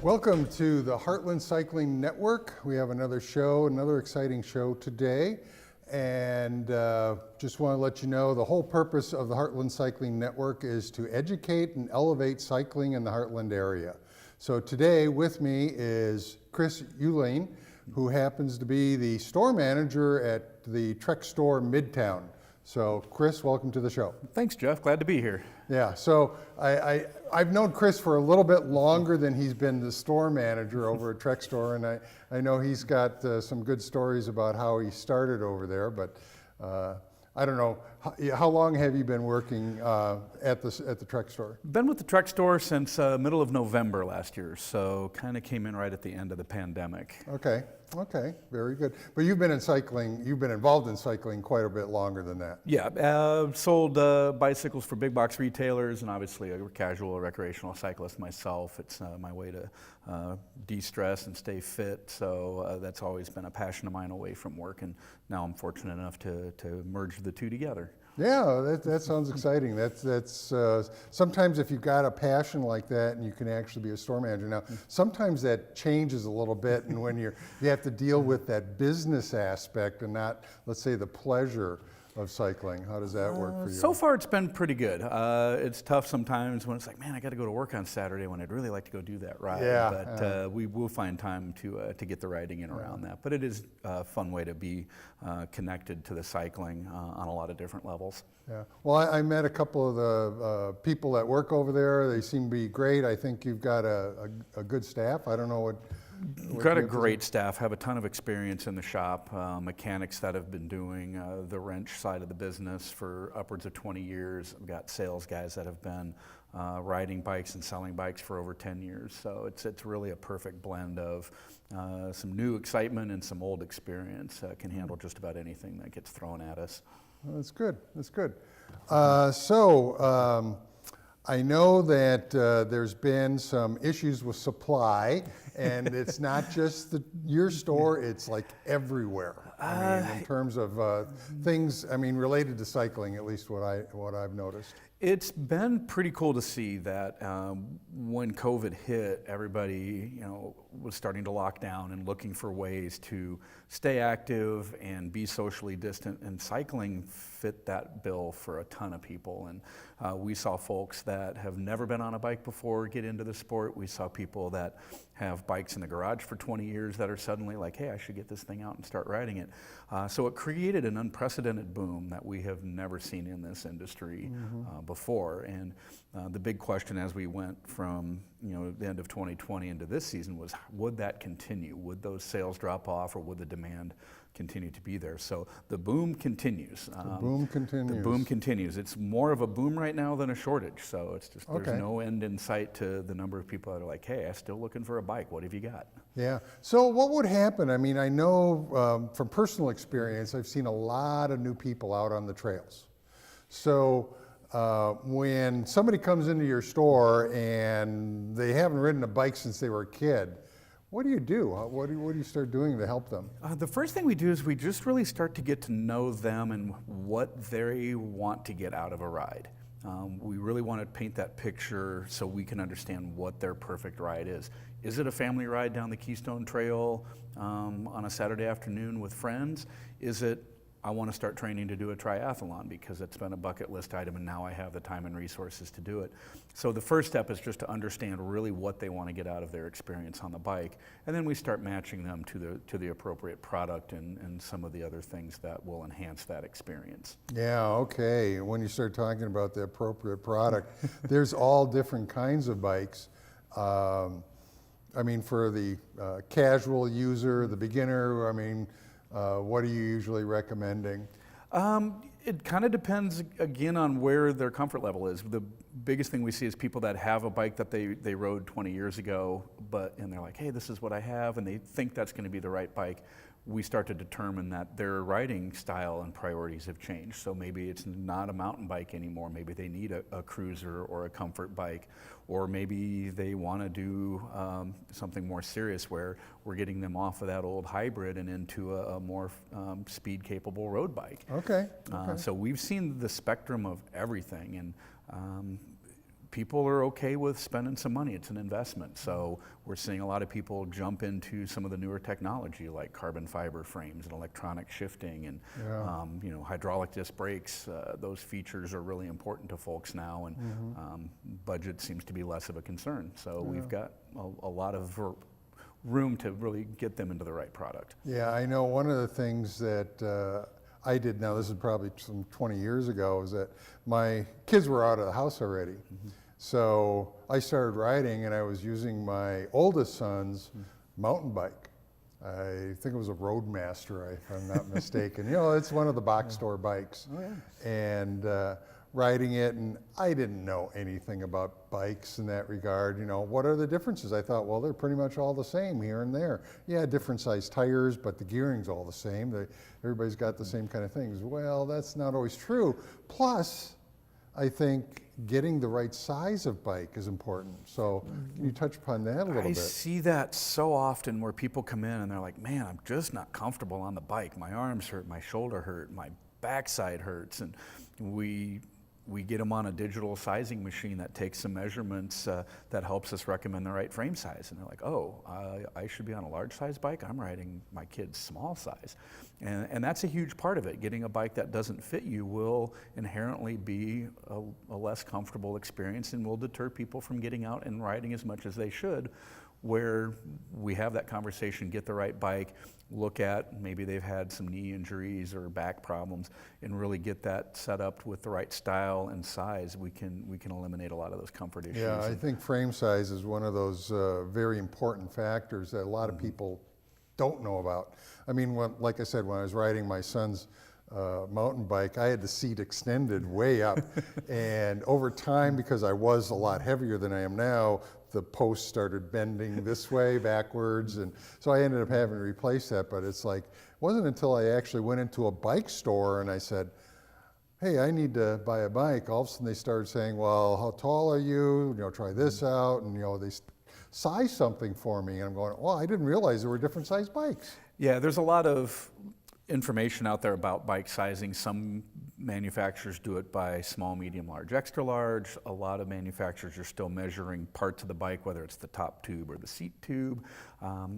Welcome to the Heartland Cycling Network. We have another show, another exciting show today. And just want to let you know the whole purpose of the Heartland Cycling Network is to educate and elevate cycling in the Heartland area. So today with me is Chris Ulane, who happens to be the store manager at the Trek Store Midtown. So Chris, welcome to the show. Thanks, Jeff. Glad to be here. Yeah, so I've known Chris for a little bit longer than he's been the store manager over at Trek Store, and I know he's got some good stories about how he started over there, but I don't know, how long have you been working at the Trek Store? Been with the Trek Store since middle of November last year, so kind of came in right at the end of the pandemic. Okay, very good. But you've been involved in cycling quite a bit longer than that. Yeah, sold bicycles for big box retailers, and obviously a casual recreational cyclist myself. It's my way to de-stress and stay fit, so that's always been a passion of mine away from work, and now I'm fortunate enough to merge the two together. Yeah, that sounds exciting. That's sometimes if you've got a passion like that and you can actually be a store manager. Now, sometimes that changes a little bit, and when you have to deal with that business aspect and not, let's say, the pleasure of cycling. How does that work for you? So far, it's been pretty good. It's tough sometimes when it's like, man, I got to go to work on Saturday when I'd really like to go do that ride. Yeah, but we will find time to get the riding in around that. But it is a fun way to be connected to the cycling on a lot of different levels. Yeah. Well, I met a couple of the people that work over there. They seem to be great. I think you've got a good staff. I don't know what. Got a great staff, have a ton of experience in the shop, mechanics that have been doing the wrench side of the business for upwards of 20 years. We've got sales guys that have been riding bikes and selling bikes for over 10 years. So it's really a perfect blend of some new excitement and some old experience. Can handle just about anything that gets thrown at us. Well, that's good. That's good. I know that there's been some issues with supply, and it's not just your store, it's like everywhere. I mean, in terms of things, I mean, related to cycling, at least what I've noticed. It's been pretty cool to see that when COVID hit, everybody, was starting to lock down and looking for ways to stay active and be socially distant, and cycling fit that bill for a ton of people. And we saw folks that have never been on a bike before get into the sport. We saw people that have bikes in the garage for 20 years that are suddenly like, hey, I should get this thing out and start riding it. So it created an unprecedented boom that we have never seen in this industry before. And the big question as we went from the end of 2020 into this season was, would that continue? Would those sales drop off, or would the demand continue to be there? So the boom continues. The boom continues. The boom continues. It's more of a boom right now than a shortage. So it's just, there's no end in sight to the number of people that are like, hey, I'm still looking for a bike. What have you got? Yeah. So what would happen? I mean, I know from personal experience, I've seen a lot of new people out on the trails. So when somebody comes into your store and they haven't ridden a bike since they were a kid, what do you do? What do you start doing to help them? The first thing we do is we just really start to get to know them and what they want to get out of a ride. We really want to paint that picture so we can understand what their perfect ride is. Is it a family ride down the Keystone Trail on a Saturday afternoon with friends? Is it, I want to start training to do a triathlon because it's been a bucket list item and now I have the time and resources to do it. So the first step is just to understand really what they want to get out of their experience on the bike, and then we start matching them to the appropriate product and some of the other things that will enhance that experience. Yeah, okay. When you start talking about the appropriate product, there's all different kinds of bikes. I mean, for the casual user, the beginner, I mean, what are you usually recommending? It kind of depends, again, on where their comfort level is. The biggest thing we see is people that have a bike that they rode 20 years ago, and they're like, hey, this is what I have, and they think that's going to be the right bike. We start to determine that their riding style and priorities have changed. So maybe it's not a mountain bike anymore. Maybe they need a cruiser or a comfort bike, or maybe they want to do something more serious where we're getting them off of that old hybrid and into a more speed-capable road bike. Okay. So we've seen the spectrum of everything, and people are okay with spending some money. It's an investment. So we're seeing a lot of people jump into some of the newer technology like carbon fiber frames and electronic shifting and hydraulic disc brakes. Those features are really important to folks now, and budget seems to be less of a concern. So we've got a lot of room to really get them into the right product. Yeah, I know one of the things that I did, now this is probably some 20 years ago, is that my kids were out of the house already. So I started riding, and I was using my oldest son's mountain bike. I think it was a Roadmaster, if I'm not mistaken. It's one of the box store bikes. Oh, yeah. And riding it, and I didn't know anything about bikes in that regard. What are the differences? I thought, well, they're pretty much all the same here and there. Yeah, different size tires, but the gearing's all the same. Everybody's got the same kind of things. Well, that's not always true. Plus, I think getting the right size of bike is important. So can you touch upon that a little bit? I see that so often where people come in and they're like, man, I'm just not comfortable on the bike. My arms hurt, my shoulder hurt, my backside hurts. And we get them on a digital sizing machine that takes some measurements that helps us recommend the right frame size. And they're like, oh, I should be on a large size bike? I'm riding my kid's small size. And that's a huge part of it. Getting a bike that doesn't fit you will inherently be a less comfortable experience and will deter people from getting out and riding as much as they should. Where we have that conversation, get the right bike, look at maybe they've had some knee injuries or back problems, and really get that set up with the right style and size. We can eliminate a lot of those comfort issues. Yeah, I think frame size is one of those very important factors that a lot of people don't know about. I mean, like I said, when I was riding my son's mountain bike, I had the seat extended way up. And over time, because I was a lot heavier than I am now, the post started bending this way, backwards, and so I ended up having to replace that. But it's like, it wasn't until I actually went into a bike store and I said, hey, I need to buy a bike. All of a sudden they started saying, well, how tall are you? Try this out. And they size something for me. And I'm going, well, I didn't realize there were different size bikes. Yeah, there's a lot of information out there about bike sizing. Some manufacturers do it by small, medium, large, extra large. A lot of manufacturers are still measuring parts of the bike, whether it's the top tube or the seat tube.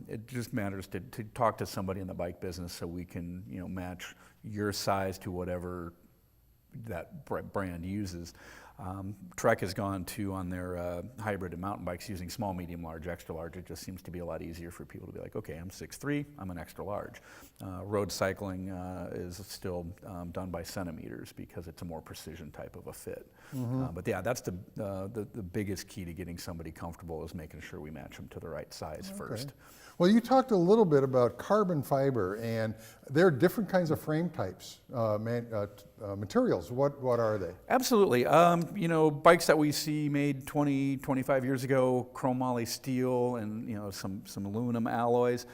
It just matters to talk to somebody in the bike business so we can match your size to whatever that brand uses. Trek has gone to, on their hybrid and mountain bikes, using small, medium, large, extra large. It just seems to be a lot easier for people to be like, okay, I'm 6'3", I'm an extra large. Road cycling is still done by centimeters because it's a more precision type of a fit. But yeah, that's the biggest key to getting somebody comfortable, is making sure we match them to the right size first. Well, you talked a little bit about carbon fiber, and there are different kinds of frame types, materials. What are they? Absolutely. Bikes that we see made 20, 25 years ago, chromoly steel and some aluminum alloys.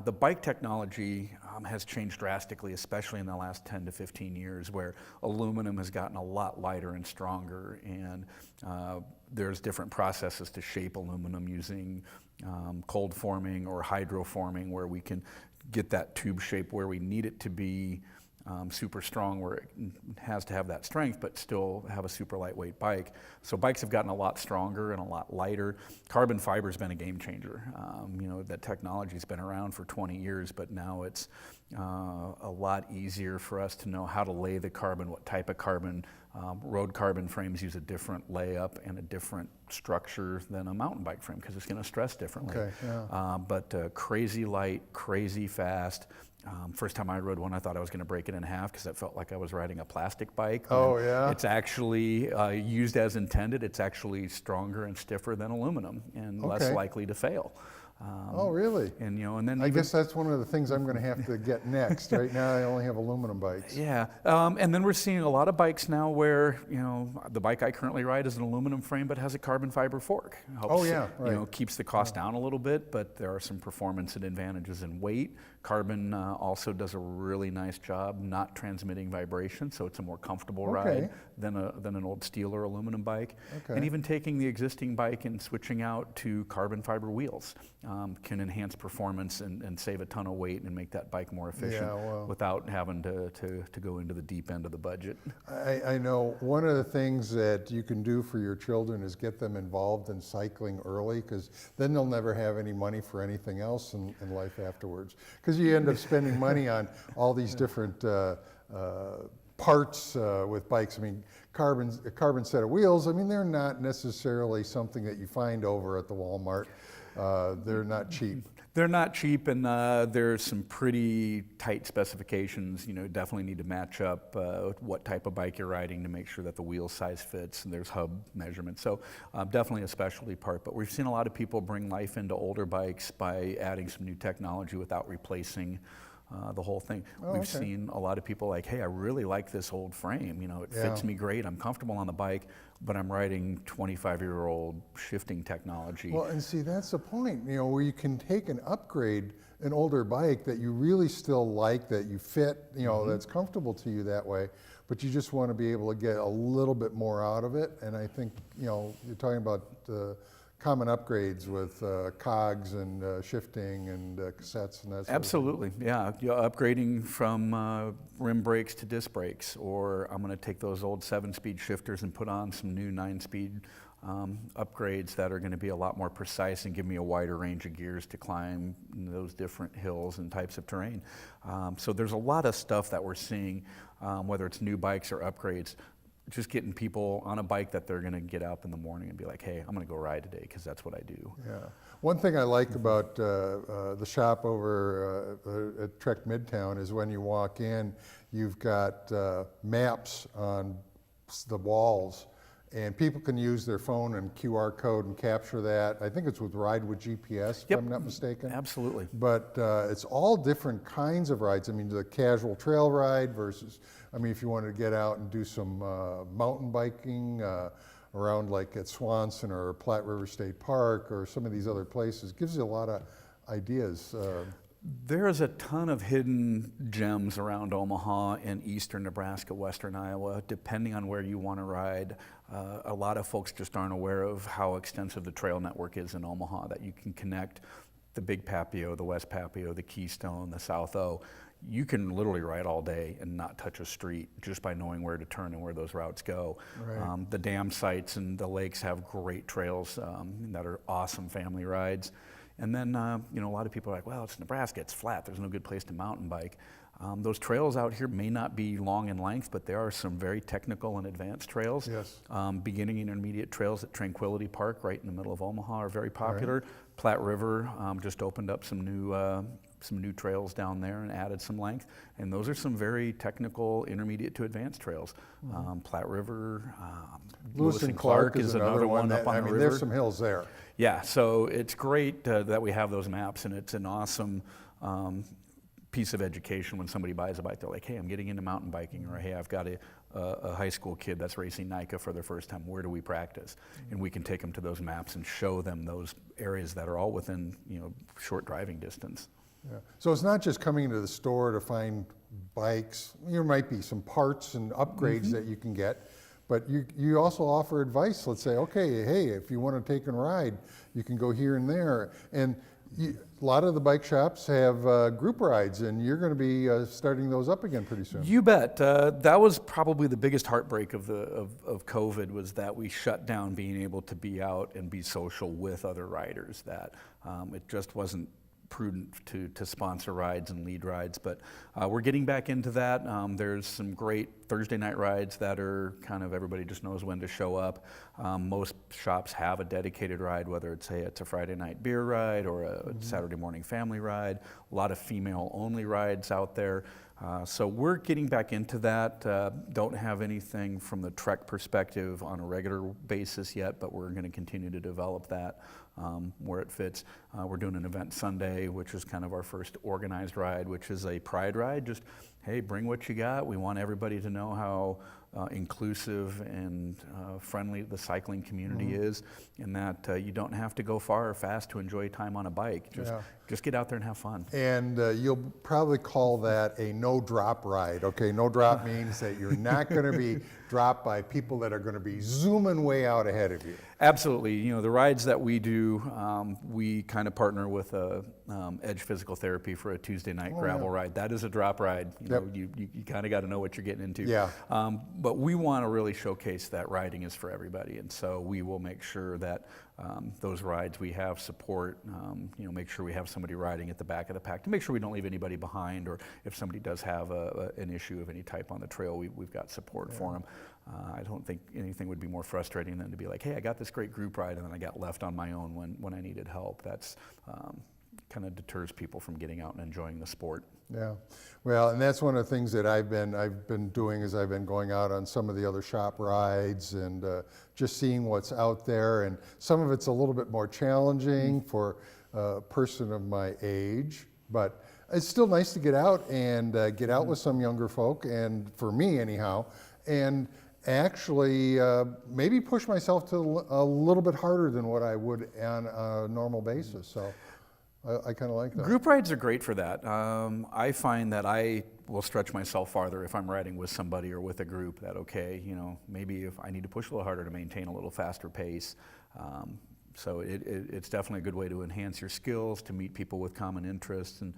The bike technology has changed drastically, especially in the last 10 to 15 years, where aluminum has gotten a lot lighter and stronger, and there's different processes to shape aluminum using cold forming or hydroforming, where we can get that tube shape where we need it to be super strong, where it has to have that strength but still have a super lightweight bike. So bikes have gotten a lot stronger and a lot lighter. Carbon fiber's been a game changer. That technology's been around for 20 years, but now it's a lot easier for us to know how to lay the carbon, what type of carbon. Road carbon frames use a different layup and a different structure than a mountain bike frame because it's going to stress differently. Okay, yeah. But crazy light, crazy fast. First time I rode one, I thought I was going to break it in half because it felt like I was riding a plastic bike. Oh, yeah? It's actually used as intended. It's actually stronger and stiffer than aluminum and less likely to fail. Oh, really? And then I guess that's one of the things I'm going to have to get next. Right now, I only have aluminum bikes. Yeah, and then we're seeing a lot of bikes now where the bike I currently ride is an aluminum frame but has a carbon fiber fork. Helps, keeps the cost down a little bit, but there are some performance and advantages in weight. Carbon also does a really nice job not transmitting vibration, so it's a more comfortable ride than an old steel or aluminum bike. And even taking the existing bike and switching out to carbon fiber wheels. can enhance performance and save a ton of weight and make that bike more efficient Yeah, well, without having to go into the deep end of the budget. I know one of the things that you can do for your children is get them involved in cycling early, because then they'll never have any money for anything else in life afterwards. Because you end up spending money on all these different parts with bikes. I mean, a carbon set of wheels, I mean, they're not necessarily something that you find over at the Walmart. They're not cheap. They're not cheap, and there's some pretty tight specifications. You know, definitely need to match up what type of bike you're riding to make sure that the wheel size fits, and there's hub measurements. So definitely a specialty part, but we've seen a lot of people bring life into older bikes by adding some new technology without replacing the whole thing. We've seen a lot of people like, hey, I really like this old frame. You know, it fits me great. I'm comfortable on the bike, but I'm riding 25-year-old shifting technology. Well, and see, that's the point, you know, where you can take and upgrade an older bike that you really still like, that you fit, you know, that's comfortable to you that way, but you just want to be able to get a little bit more out of it. And I think, you know, you're talking about common upgrades with cogs and shifting and cassettes and that sort Absolutely, yeah. You're upgrading from rim brakes to disc brakes, or I'm going to take those old 7-speed shifters and put on some new 9-speed upgrades that are going to be a lot more precise and give me a wider range of gears to climb those different hills and types of terrain. So there's a lot of stuff that we're seeing, whether it's new bikes or upgrades, just getting people on a bike that they're going to get up in the morning and be like, hey, I'm going to go ride today because that's what I do. Yeah. One thing I like about the shop over at Trek Midtown is when you walk in, you've got maps on the walls, and people can use their phone and QR code and capture that. I think it's with Ride with GPS, if I'm not mistaken. Absolutely. But it's all different kinds of rides. I mean, the casual trail ride versus, I mean, if you wanted to get out and do some mountain biking around like at Swanson or Platte River State Park or some of these other places, gives you a lot of ideas. There's a ton of hidden gems around Omaha and eastern Nebraska, western Iowa, depending on where you want to ride. A lot of folks just aren't aware of how extensive the trail network is in Omaha, that you can connect the Big Papio, the West Papio, the Keystone, the South O. You can literally ride all day and not touch a street just by knowing where to turn and where those routes go. Right. The dam sites and the lakes have great trails that are awesome family rides. And then, you know, a lot of people are like, well, it's Nebraska, it's flat, there's no good place to mountain bike. Those trails out here may not be long in length, but there are some very technical and advanced trails. Yes. Beginning and intermediate trails at Tranquility Park, right in the middle of Omaha, are very popular. Right. Platte River just opened up some new trails down there and added some length. And those are some very technical, intermediate to advanced trails. Platte River, Lewis and Clark is another one up on the river. There's some hills there. Yeah, so it's great that we have those maps, and it's an awesome piece of education when somebody buys a bike. They're like, hey, I'm getting into mountain biking, or hey, I've got a high school kid that's racing NICA for their first time. Where do we practice? And we can take them to those maps and show them those areas that are all within, you know, short driving distance. Yeah. So it's not just coming into the store to find bikes. There might be some parts and upgrades that you can get, but you also offer advice. Let's say, okay, hey, if you want to take and ride, you can go here and there. And a lot of the bike shops have group rides, and you're going to be starting those up again pretty soon. You bet. That was probably the biggest heartbreak of COVID, was that we shut down being able to be out and be social with other riders. That it just wasn't prudent to sponsor rides and lead rides, but we're getting back into that. There's some great Thursday night rides that are kind of, everybody just knows when to show up. Most shops have a dedicated ride, whether it's a Friday night beer ride or a Saturday morning family ride. A lot of female only rides out there. So we're getting back into that. Don't have anything from the Trek perspective on a regular basis yet, but we're going to continue to develop that where it fits. We're doing an event Sunday, which is kind of our first organized ride, which is a pride ride. Just, hey, bring what you got. We want everybody to know inclusive and friendly the cycling community is, and that you don't have to go far or fast to enjoy time on a bike. Just get out there and have fun. And you'll probably call that a no-drop ride. Okay, no drop means that you're not going to be dropped by people that are going to be zooming way out ahead of you. Absolutely. You know, the rides that we do, we kind of partner with Edge Physical Therapy for a Tuesday night gravel ride. That is a drop ride. You know, you kind of got to know what you're getting into. Yeah. But we want to really showcase that riding is for everybody, and so we will make sure that those rides we have support. You know, make sure we have somebody riding at the back of the pack to make sure we don't leave anybody behind, or if somebody does have an issue of any type on the trail, we've got support for them. I don't think anything would be more frustrating than to be like, hey, I got this great group ride and then I got left on my own when I needed help. That's kind of deters people from getting out and enjoying the sport. Yeah, well, and that's one of the things that I've been doing is I've been going out on some of the other shop rides and just seeing what's out there, and some of it's a little bit more challenging for a person of my age, but it's still nice to get out and get out with some younger folk, and for me anyhow, and actually maybe push myself to a little bit harder than what I would on a normal basis. So I kind of like that. Group rides are great for that. I find that I will stretch myself farther if I'm riding with somebody or with a group. That okay, you know, maybe if I need to push a little harder to maintain a little faster pace. So it's definitely a good way to enhance your skills, to meet people with common interests, and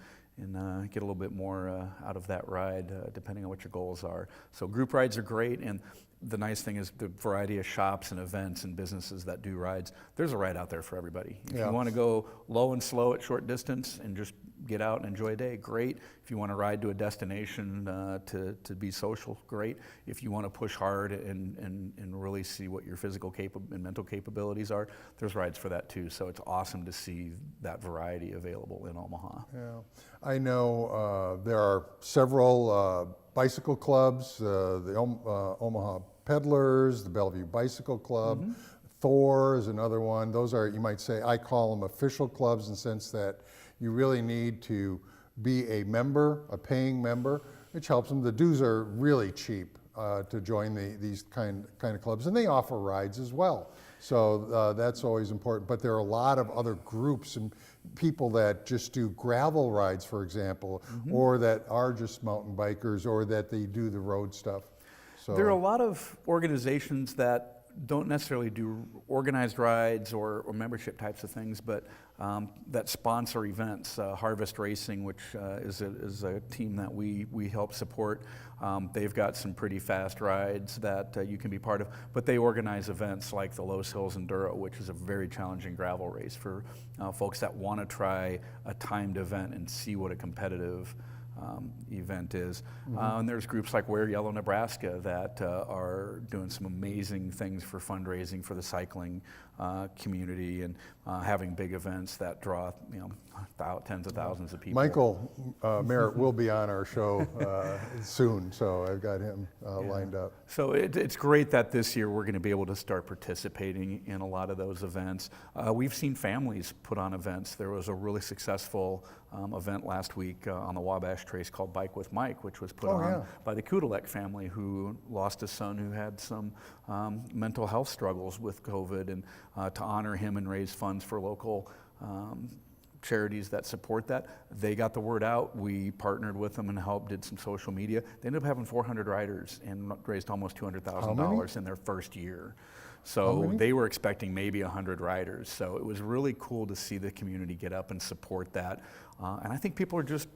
get a little bit more out of that ride, depending on what your goals are. So group rides are great, and the nice thing is the variety of shops and events and businesses that do rides, there's a ride out there for everybody. If you want to go low and slow at short distance and just get out and enjoy a day, great. If you want to ride to a destination to be social, great. If you want to push hard and really see what your physical and mental capabilities are, there's rides for that too. So it's awesome to see that variety available in Omaha. Yeah, I know there are several bicycle clubs, the Omaha Peddlers, the Bellevue Bicycle Club, Thor is another one. Those are, you might say, I call them official clubs in the sense that you really need to be a member, a paying member, which helps them. The dues are really cheap to join these kind of clubs, and they offer rides as well. So that's always important. But there are a lot of other groups and people that just do gravel rides, for example, or that are just mountain bikers, or that they do the road stuff. So there are a lot of organizations that don't necessarily do organized rides or membership types of things, but that sponsor events. Harvest Racing, which is a team that we help support. They've got some pretty fast rides that you can be part of, but they organize events like the Los Hills Enduro, which is a very challenging gravel race for folks that want to try a timed event and see what a competitive event is. And there's groups like Wear Yellow Nebraska that are doing some amazing things for fundraising for the cycling community, and having big events that draw tens of thousands of people. Michael Merritt will be on our show soon, so I've got him lined up. So it's great that this year we're going to be able to start participating in a lot of those events. We've seen families put on events. There was a really successful event last week on the Wabash Trace called Bike with Mike, which was put on by the Kudelek family, who lost a son who had some mental health struggles with COVID, and to honor him and raise funds for local charities that support that. They got the word out. We partnered with them and helped, did some social media. They ended up having 400 riders and raised almost $200,000 in their first year. So they were expecting maybe 100 riders. So it was really cool to see the community get up and support that. And I think people are just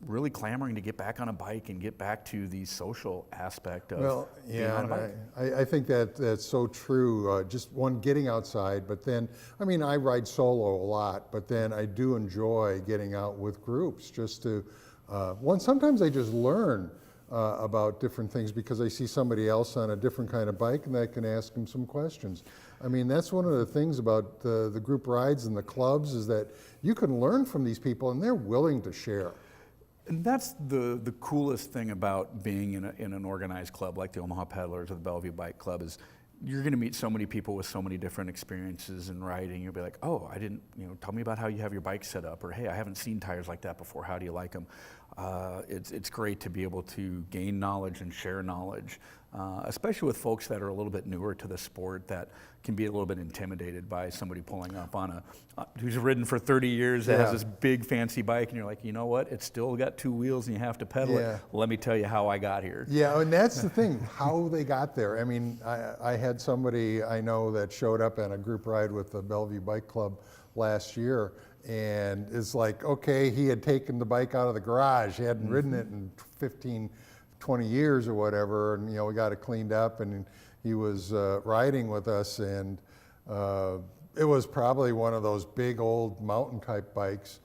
really clamoring to get back on a bike and get back to the social aspect of being on a bike. I think that's so true. Just one, getting outside, but then, I mean, I ride solo a lot, but then I do enjoy getting out with groups just to, sometimes I just learn about different things because I see somebody else on a different kind of bike and I can ask them some questions. I mean, that's one of the things about the group rides and the clubs, is that you can learn from these people and they're willing to share. And that's the coolest thing about being in an organized club like the Omaha Peddlers or the Bellevue Bike Club, is you're going to meet so many people with so many different experiences in riding. You'll be like, oh, I didn't, tell me about how you have your bike set up, or hey, I haven't seen tires like that before. How do you like them? It's great to be able to gain knowledge and share knowledge especially with folks that are a little bit newer to the sport that can be a little bit intimidated by somebody pulling up on who's ridden for 30 years that has this big fancy bike, and you're like, you know what, it's still got two wheels and you have to pedal it. Let me tell you how I got here. Yeah, and that's the thing, how they got there. I mean, I had somebody I know that showed up on a group ride with the Bellevue Bike Club last year, and it's like, okay, he had taken the bike out of the garage, he hadn't ridden it in 15, 20 years or whatever, and we got it cleaned up, and he was riding with us, and it was probably one of those big old mountain type bikes,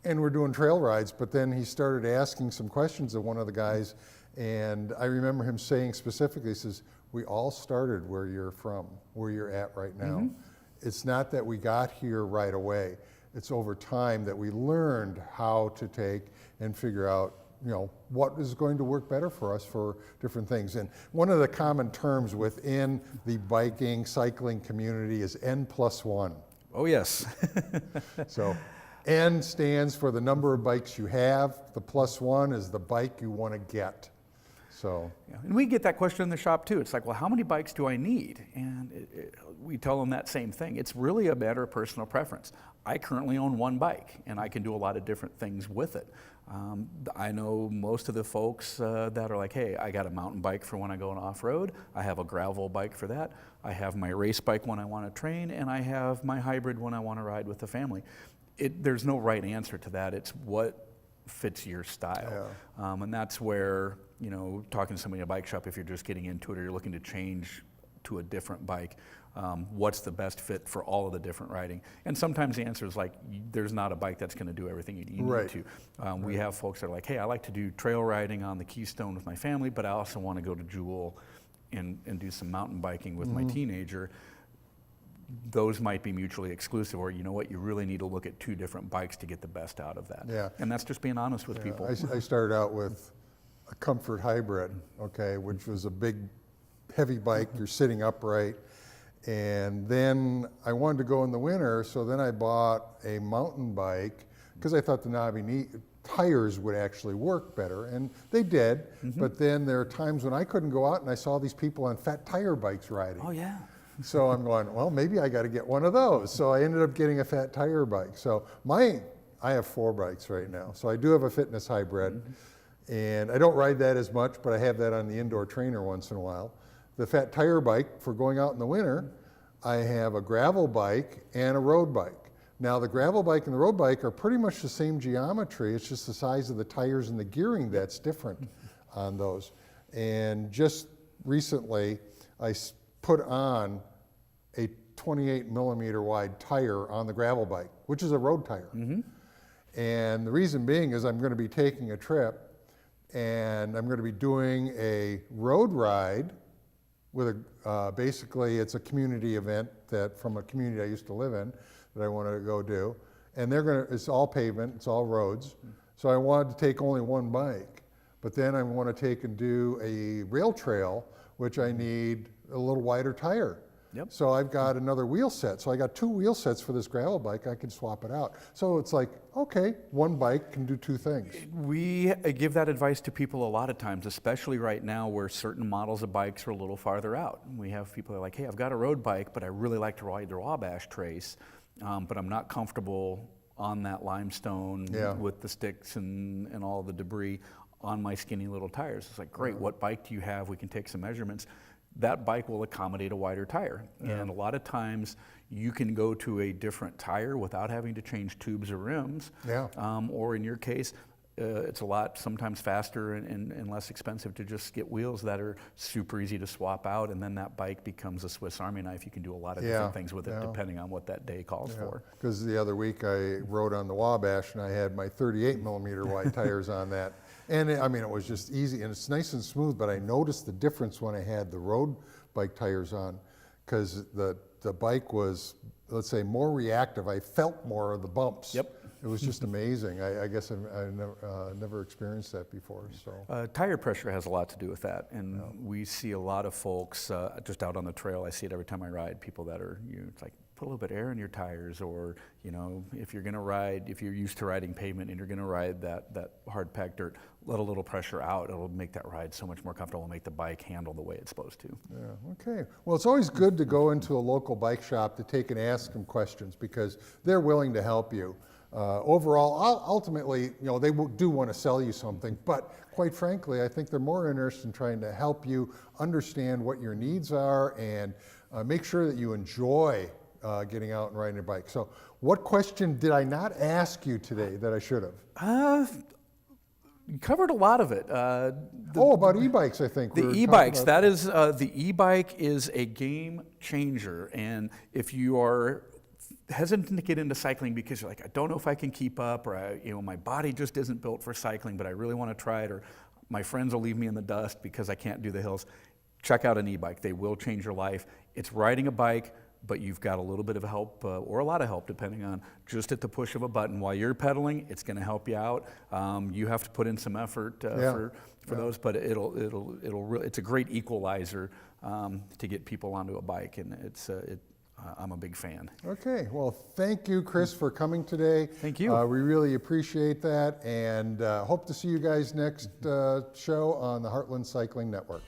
and we're doing trail rides, but then he started asking some questions of one of the guys, and I remember him saying specifically, he says, we all started where you're from, where you're at right now. It's not that we got here right away. It's over time that we learned how to take and figure out, what is going to work better for us for different things. And one of the common terms within the biking, cycling community is N+1. Oh, yes. So N stands for the number of bikes you have. The +1 is the bike you want to get. So, and we get that question in the shop too. It's like, well, how many bikes do I need? And we tell them that same thing. It's really a matter of personal preference. I currently own one bike, and I can do a lot of different things with it. I know most of the folks that are like, hey, I got a mountain bike for when I go off-road. I have a gravel bike for that. I have my race bike when I want to train, and I have my hybrid when I want to ride with the family. There's no right answer to that. It's what fits your style. And that's where, talking to somebody in a bike shop, if you're just getting into it or you're looking to change to a different bike, what's the best fit for all of the different riding? And sometimes the answer is like, there's not a bike that's going to do everything you need to. We have folks that are like, hey, I like to do trail riding on the Keystone with my family, but I also want to go to Jewel and do some mountain biking with my teenager. Those might be mutually exclusive, or you know what, you really need to look at two different bikes to get the best out of that. Yeah. And that's just being honest with people. I started out with a Comfort Hybrid, which was a big, heavy bike, you're sitting upright. And then I wanted to go in the winter, so then I bought a mountain bike because I thought the knobby tires would actually work better, and they did. But then there are times when I couldn't go out and I saw these people on fat tire bikes riding. Oh yeah. So I'm going, well, maybe I got to get one of those. So I ended up getting a fat tire bike. So I have 4 bikes right now. So I do have a fitness hybrid, and I don't ride that as much, but I have that on the indoor trainer once in a while. The fat tire bike for going out in the winter, I have a gravel bike and a road bike. Now the gravel bike and the road bike are pretty much the same geometry. It's just the size of the tires and the gearing that's different on those. And just recently, I put on a 28 millimeter wide tire on the gravel bike, which is a road tire. And the reason being is I'm going to be taking a trip, and I'm going to be doing a road ride with basically it's a community event that from a community I used to live in that I want to go do. And it's all pavement, it's all roads. So I wanted to take only one bike, but then I want to take and do a rail trail, which I need a little wider tire. So I've got another wheel set. So I got 2 wheel sets for this gravel bike. I can swap it out. So it's like, okay, one bike can do 2 things. We give that advice to people a lot of times, especially right now where certain models of bikes are a little farther out. We have people that are like, hey, I've got a road bike, but I really like to ride the Wabash Trace, but I'm not comfortable on that limestone with the sticks and all the debris on my skinny little tires. It's like, great, what bike do you have? We can take some measurements. That bike will accommodate a wider tire. And a lot of times you can go to a different tire without having to change tubes or rims. Or in your case, it's a lot sometimes faster and less expensive to just get wheels that are super easy to swap out, and then that bike becomes a Swiss Army knife. You can do a lot of different things with it depending on what that day calls for. Because the other week I rode on the Wabash and I had my 38 millimeter wide tires on that. And I mean, it was just easy, and it's nice and smooth, but I noticed the difference when I had the road bike tires on, because the bike was, let's say, more reactive. I felt more of the bumps. It was just amazing. I guess I've never experienced that before. So tire pressure has a lot to do with that, and we see a lot of folks just out on the trail. I see it every time I ride. People that are, it's like put a little bit of air in your tires, or if you're used to riding pavement and you're going to ride that hard packed dirt, let a little pressure out. It'll make that ride so much more comfortable and make the bike handle the way it's supposed to. Yeah, okay. Well, it's always good to go into a local bike shop to take and ask them questions, because they're willing to help you. Overall, ultimately, they do want to sell you something, but quite frankly, I think they're more interested in trying to help you understand what your needs are and make sure that you enjoy getting out and riding your bike. So what question did I not ask you today that I should have? You covered a lot of it. About e-bikes, I think. The e-bikes, the e-bike is a game changer. And if you are hesitant to get into cycling because you're like, I don't know if I can keep up, or my body just isn't built for cycling, but I really want to try it, or my friends will leave me in the dust because I can't do the hills, check out an e-bike. They will change your life. It's riding a bike, but you've got a little bit of help, or a lot of help, depending on just at the push of a button. While you're pedaling, it's going to help you out. You have to put in some effort for those, but it's a great equalizer to get people onto a bike, and I'm a big fan. Okay, well, thank you, Chris, for coming today. Thank you. We really appreciate that, and hope to see you guys next show on the Heartland Cycling Network.